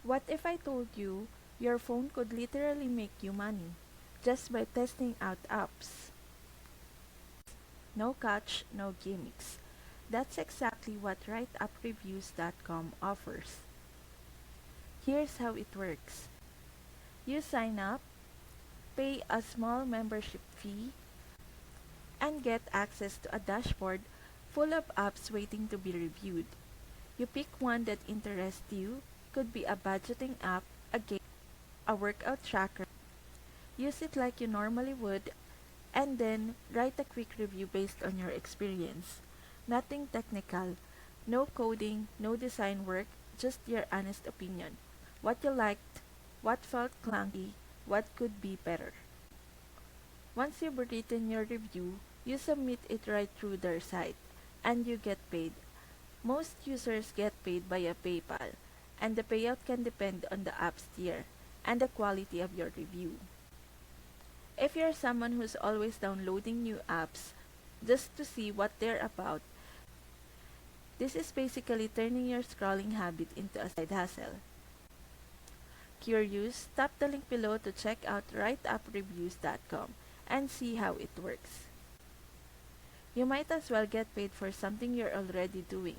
What if I told you your phone could literally make you money just by testing out apps? No catch, no gimmicks. That's exactly what WriteAppReviews.com offers. Here's how it works. You sign up, pay a small membership fee, and get access to a dashboard full of apps waiting to be reviewed. You pick one that interests you, could be a budgeting app, a game, a workout tracker. Use it like you normally would, and then write a quick review based on your experience. Nothing technical, no coding, no design work, just your honest opinion. What you liked, what felt clunky, what could be better. Once you've written your review, you submit it right through their site, and you get paid. Most users get paid via PayPal, and the payout can depend on the app's tier and the quality of your review. If you're someone who's always downloading new apps just to see what they're about, this is basically turning your scrolling habit into a side hustle. Curious? Tap the link below to check out WriteAppReviews.com and see how it works. You might as well get paid for something you're already doing.